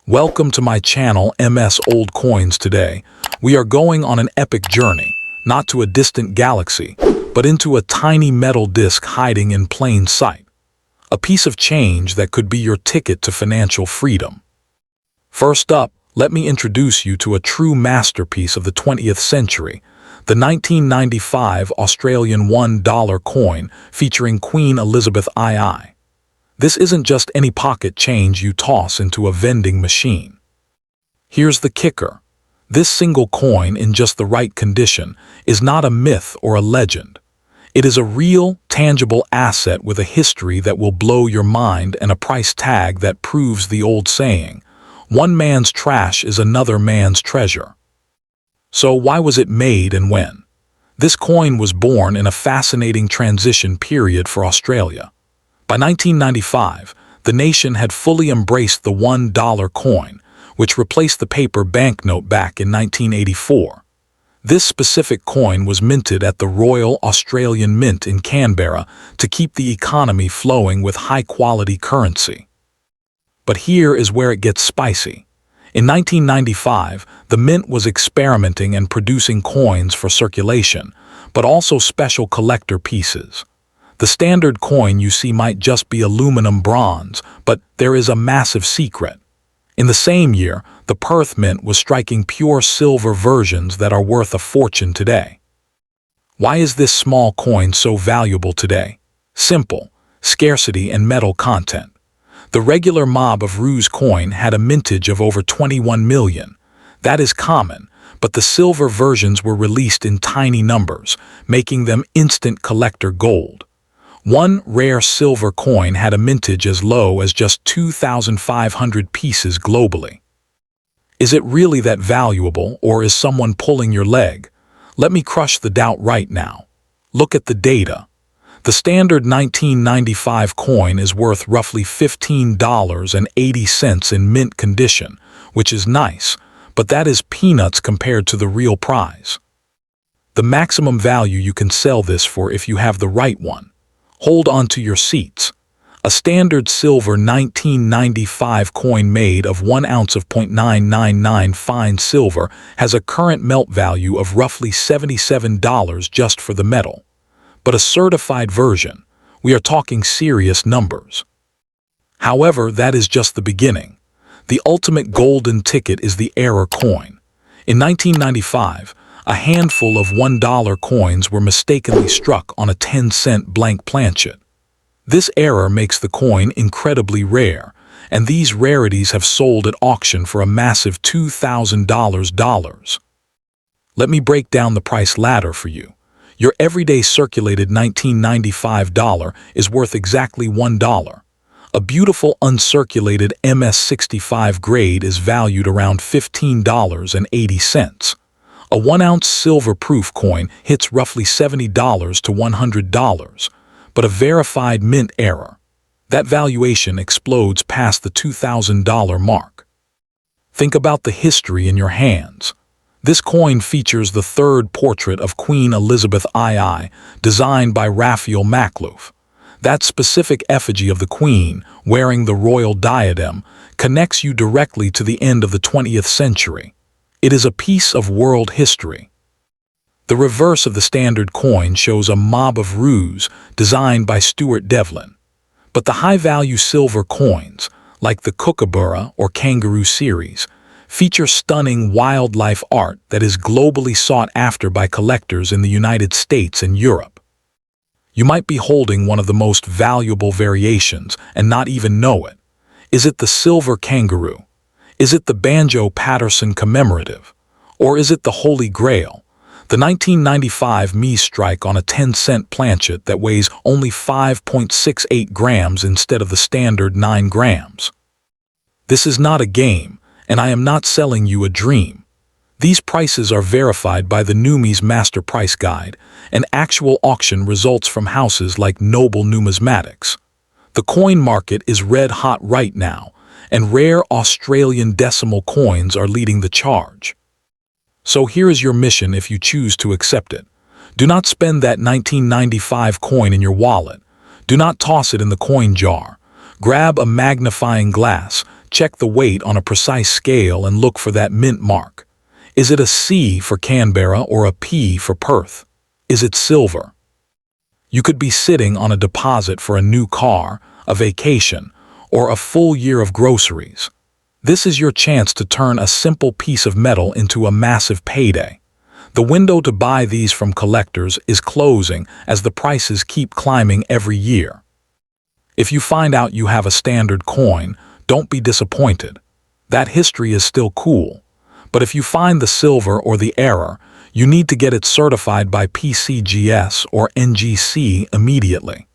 Welcome to my channel MS Old Coins. Today, we are going on an epic journey, not to a distant galaxy, but into a tiny metal disc hiding in plain sight. A piece of change that could be your ticket to financial freedom. First up, let me introduce you to a true masterpiece of the 20th century, the 1995 Australian $1 coin featuring Queen Elizabeth II. This isn't just any pocket change you toss into a vending machine. Here's the kicker. This single coin in just the right condition is not a myth or a legend. It is a real, tangible asset with a history that will blow your mind and a price tag that proves the old saying, one man's trash is another man's treasure. So why was it made and when? This coin was born in a fascinating transition period for Australia. By 1995, the nation had fully embraced the $1 coin, which replaced the paper banknote back in 1984. This specific coin was minted at the Royal Australian Mint in Canberra to keep the economy flowing with high-quality currency. But here is where it gets spicy. In 1995, the Mint was experimenting and producing coins for circulation, but also special collector pieces. The standard coin you see might just be aluminum bronze, but there is a massive secret. In the same year, the Perth Mint was striking pure silver versions that are worth a fortune today. Why is this small coin so valuable today? Simple: scarcity and metal content. The regular Mob of Roos coin had a mintage of over 21 million. That is common, but the silver versions were released in tiny numbers, making them instant collector gold. One rare silver coin had a mintage as low as just 2,500 pieces globally. Is it really that valuable, or is someone pulling your leg? Let me crush the doubt right now. Look at the data. The standard 1995 coin is worth roughly $15.80 in mint condition, which is nice, but that is peanuts compared to the real prize. The maximum value you can sell this for if you have the right one. Hold on to your seats. A standard silver 1995 coin made of 1 ounce of 0.999 fine silver has a current melt value of roughly $77 just for the metal. But a certified version, we are talking serious numbers. However, that is just the beginning. The ultimate golden ticket is the error coin. In 1995, a handful of $1 coins were mistakenly struck on a 10-cent blank planchet. This error makes the coin incredibly rare, and these rarities have sold at auction for a massive $2,000. Let me break down the price ladder for you. Your everyday circulated 1995 dollar is worth exactly $1. A beautiful uncirculated MS65 grade is valued around $15.80. A 1-ounce silver-proof coin hits roughly $70 to $100, but a verified mint error, that valuation explodes past the $2,000 mark. Think about the history in your hands. This coin features the third portrait of Queen Elizabeth II, designed by Raphael Makhlouf. That specific effigy of the Queen, wearing the royal diadem, connects you directly to the end of the 20th century. It is a piece of world history. The reverse of the standard coin shows a Mob of Roos designed by Stuart Devlin. But the high-value silver coins, like the kookaburra or kangaroo series, feature stunning wildlife art that is globally sought after by collectors in the United States and Europe. You might be holding one of the most valuable variations and not even know it. Is it the silver kangaroo? Is it the Banjo-Paterson commemorative? Or is it the Holy Grail, the 1995 Mies strike on a 10-cent planchet that weighs only 5.68 grams instead of the standard 9 grams? This is not a game, and I am not selling you a dream. These prices are verified by the Numis Master Price Guide, and actual auction results from houses like Noble Numismatics. The coin market is red hot right now, and rare Australian decimal coins are leading the charge. So here is your mission if you choose to accept it. Do not spend that 1995 coin in your wallet. Do not toss it in the coin jar. Grab a magnifying glass, Check the weight on a precise scale and look for that mint mark. Is it a C for Canberra or a P for Perth? Is it silver? You could be sitting on a deposit for a new car, a vacation, or a full year of groceries. This is your chance to turn a simple piece of metal into a massive payday. The window to buy these from collectors is closing as the prices keep climbing every year. If you find out you have a standard coin, don't be disappointed. That history is still cool. But if you find the silver or the error, you need to get it certified by PCGS or NGC immediately.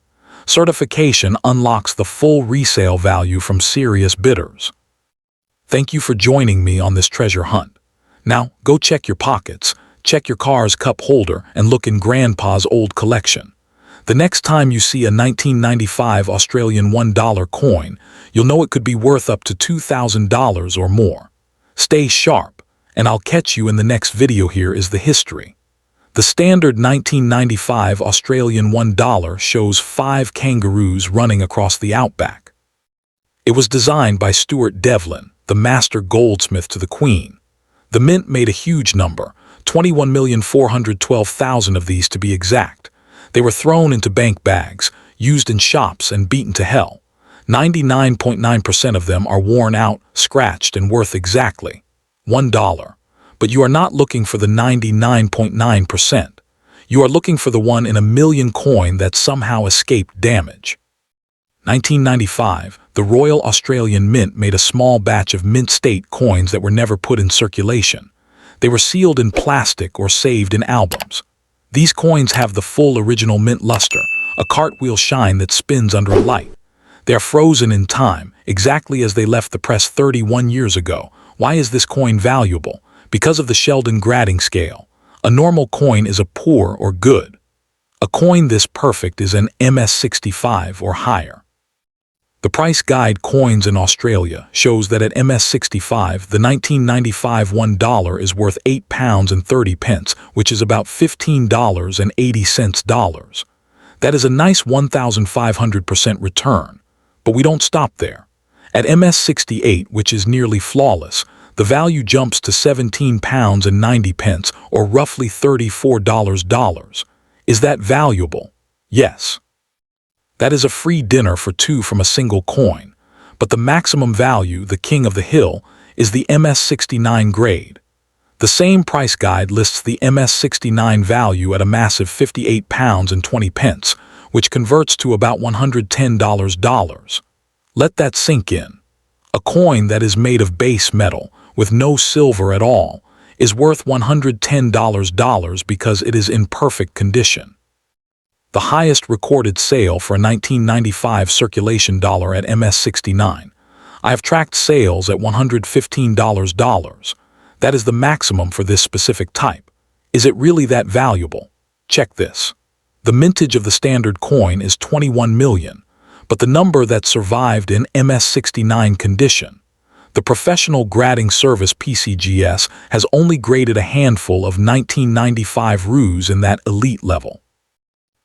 Certification unlocks the full resale value from serious bidders. Thank you for joining me on this treasure hunt. Now, go check your pockets, check your car's cup holder, and look in Grandpa's old collection. The next time you see a 1995 Australian $1 coin, you'll know it could be worth up to $2,000 or more. Stay sharp, and I'll catch you in the next video. Here is the history. The standard 1995 Australian $1 shows 5 kangaroos running across the outback. It was designed by Stuart Devlin, the master goldsmith to the Queen. The mint made a huge number, 21,412,000 of these to be exact. They were thrown into bank bags, used in shops, and beaten to hell. 99.9% of them are worn out, scratched, and worth exactly $1. But you are not looking for the 99.9%. You are looking for the 1 in a million coin that somehow escaped damage. 1995, the Royal Australian Mint made a small batch of mint state coins that were never put in circulation. They were sealed in plastic or saved in albums. These coins have the full original mint luster, a cartwheel shine that spins under a light. They are frozen in time, exactly as they left the press 31 years ago. Why is this coin valuable? Because of the Sheldon grading scale. A normal coin is a poor or good. A coin this perfect is an MS65 or higher. The price guide Coins in Australia shows that at MS65, the 1995 $1 is worth £8.30, which is about $15.80. That is a nice 1,500% return. But we don't stop there. At MS68, which is nearly flawless, the value jumps to £17.90, or roughly $34. Is that valuable? Yes. That is a free dinner for 2 from a single coin. But the maximum value, the king of the hill, is the MS69 grade. The same price guide lists the MS69 value at a massive £58.20, which converts to about $110. Let that sink in. A coin that is made of base metal, with no silver at all, is worth $110 because it is in perfect condition. The highest recorded sale for a 1995 circulation dollar at MS69. I have tracked sales at $115. That is the maximum for this specific type. Is it really that valuable? Check this. The mintage of the standard coin is 21 million, but the number that survived in MS69 condition. The professional grading service PCGS has only graded a handful of 1995 roos in that elite level.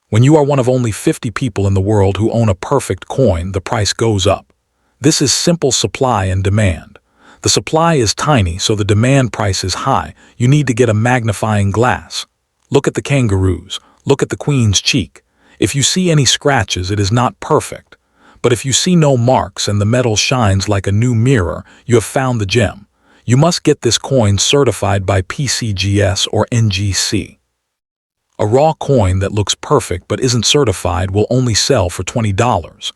When you are one of only 50 people in the world who own a perfect coin, the price goes up. This is simple supply and demand. The supply is tiny, so the demand price is high. You need to get a magnifying glass. Look at the kangaroos. Look at the Queen's cheek. If you see any scratches, it is not perfect. But if you see no marks and the metal shines like a new mirror, you have found the gem. You must get this coin certified by PCGS or NGC. A raw coin that looks perfect but isn't certified will only sell for $20.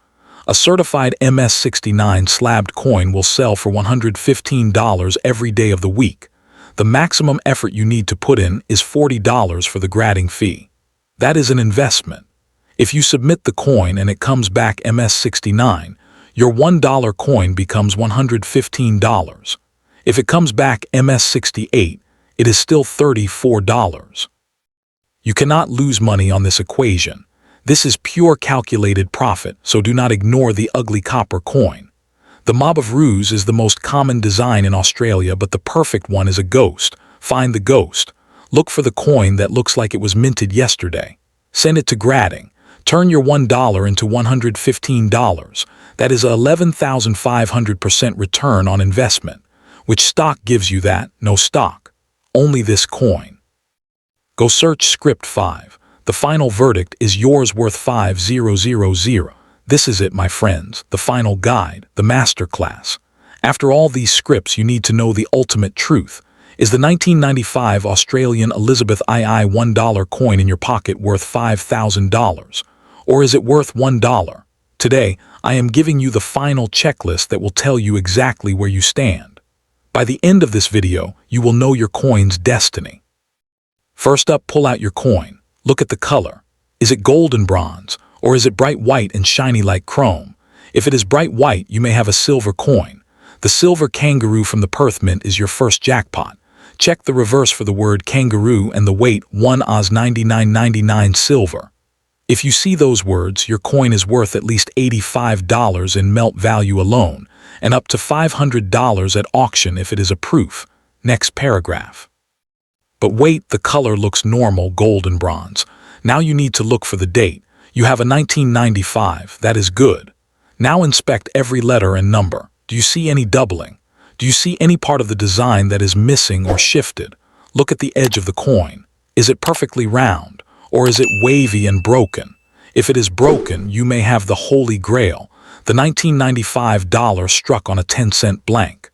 A certified MS69 slabbed coin will sell for $115 every day of the week. The maximum effort you need to put in is $40 for the grading fee. That is an investment. If you submit the coin and it comes back MS69, your $1 coin becomes $115. If it comes back MS68, it is still $34. You cannot lose money on this equation. This is pure calculated profit, so do not ignore the ugly copper coin. The Mob of Roos is the most common design in Australia, but the perfect one is a ghost. Find the ghost. Look for the coin that looks like it was minted yesterday. Send it to grading. Turn your $1 into $115. That is 11,500% return on investment. Which stock gives you that? No stock. Only this coin. Go search script 5. The final verdict is yours, worth 5,000. This is it, my friends, the final guide, the masterclass. After all these scripts, you need to know the ultimate truth. Is the 1995 Australian Elizabeth II $1 coin in your pocket worth $5,000? Or is it worth $1? Today, I am giving you the final checklist that will tell you exactly where you stand. By the end of this video, you will know your coin's destiny. First up, pull out your coin. Look at the color. Is it gold and bronze, or is it bright white and shiny like chrome? If it is bright white, you may have a silver coin. The silver kangaroo from the Perth Mint is your first jackpot. Check the reverse for the word kangaroo and the weight 1 Oz 99.99 silver. If you see those words, your coin is worth at least $85 in melt value alone, and up to $500 at auction if it is a proof. Next paragraph. But wait, the color looks normal, gold and bronze. Now you need to look for the date. You have a 1995, that is good. Now inspect every letter and number. Do you see any doubling? Do you see any part of the design that is missing or shifted? Look at the edge of the coin. Is it perfectly round, or is it wavy and broken? If it is broken, you may have the holy grail, the $1995 struck on a 10-cent blank.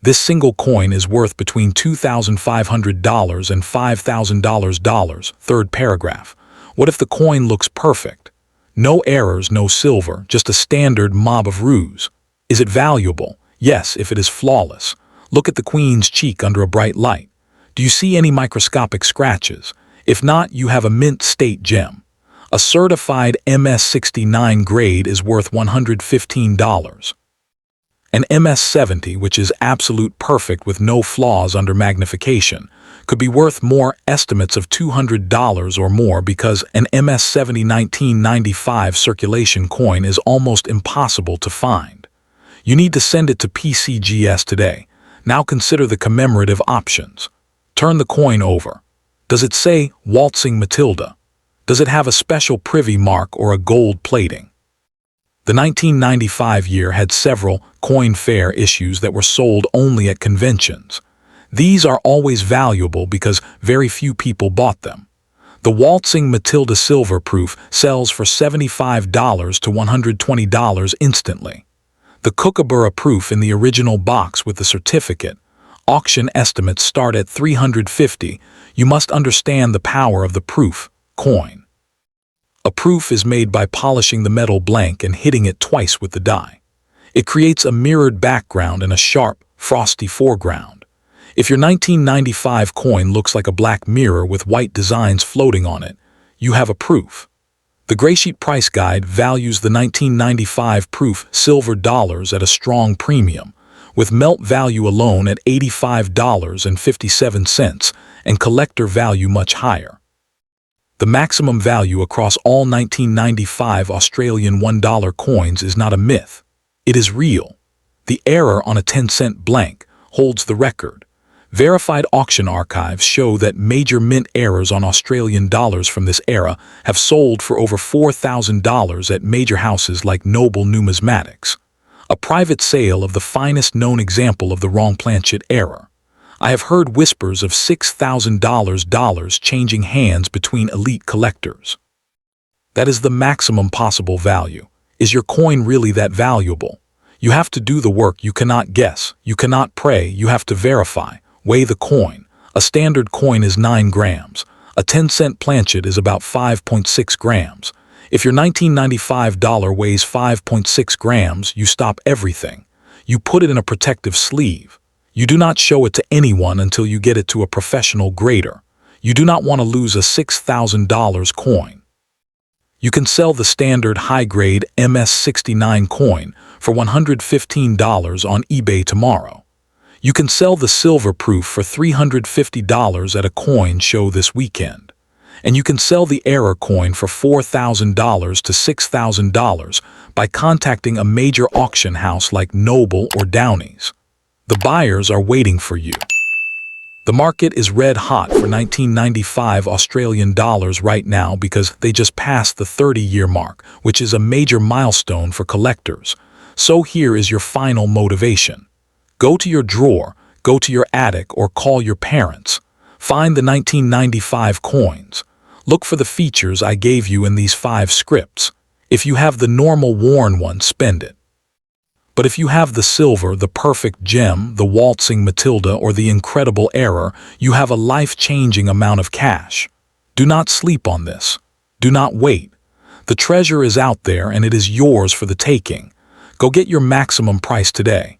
This single coin is worth between $2,500 and $5,000. Third paragraph. What if the coin looks perfect? No errors, no silver, just a standard Mob of Roos. Is it valuable? Yes, if it is flawless. Look at the queen's cheek under a bright light. Do you see any microscopic scratches? If not, you have a mint state gem. A certified MS69 grade is worth $115. An MS70, which is absolute perfect with no flaws under magnification, could be worth more, estimates of $200 or more, because an MS70 1995 circulation coin is almost impossible to find. You need to send it to PCGS today. Now consider the commemorative options. Turn the coin over. Does it say Waltzing Matilda? Does it have a special privy mark or a gold plating? The 1995 year had several coin fair issues that were sold only at conventions. These are always valuable because very few people bought them. The Waltzing Matilda silver proof sells for $75 to $120 instantly. The Kookaburra proof in the original box with the certificate, auction estimates start at $350. You must understand the power of the proof coin. A proof is made by polishing the metal blank and hitting it twice with the die. It creates a mirrored background and a sharp, frosty foreground. If your 1995 coin looks like a black mirror with white designs floating on it, you have a proof. The Graysheet Price Guide values the 1995 proof silver dollars at a strong premium, with melt value alone at $85.57 and collector value much higher. The maximum value across all 1995 Australian $1 coins is not a myth. It is real. The error on a 10-cent blank holds the record. Verified auction archives show that major mint errors on Australian dollars from this era have sold for over $4,000 at major houses like Noble Numismatics. A private sale of the finest known example of the wrong planchet error. I have heard whispers of $6,000 changing hands between elite collectors. That is the maximum possible value. Is your coin really that valuable? You have to do the work. You cannot guess. You cannot pray. You have to verify. Weigh the coin. A standard coin is 9 grams. A 10-cent planchet is about 5.6 grams. If your 1995 dollar weighs 5.6 grams, you stop everything. You put it in a protective sleeve. You do not show it to anyone until you get it to a professional grader. You do not want to lose a $6,000 coin. You can sell the standard high-grade MS69 coin for $115 on eBay tomorrow. You can sell the silver proof for $350 at a coin show this weekend. And you can sell the error coin for $4,000 to $6,000 by contacting a major auction house like Noble or Downey's. The buyers are waiting for you. The market is red hot for 1995 Australian dollars right now because they just passed the 30-year mark, which is a major milestone for collectors. So here is your final motivation. Go to your drawer, go to your attic, or call your parents. Find the 1995 coins. Look for the features I gave you in these 5 scripts. If you have the normal worn one, spend it. But if you have the silver, the perfect gem, the waltzing Matilda, or the incredible error, you have a life-changing amount of cash. Do not sleep on this. Do not wait. The treasure is out there and it is yours for the taking. Go get your maximum price today.